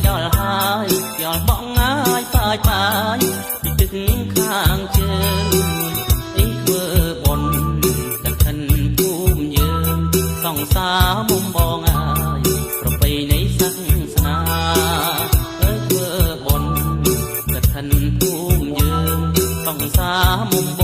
ដល់ហើយយកបងហើយប៉ាយប៉ាយពីទឹកខាងជើងអីធ្វើបុណ្យតែខិនភូមិយើងសង្សារមុំបងហើយប្រពៃណីសាសនាអើធ្វើបុណ្យតែខិនភូមិយើងសង្សារមុំ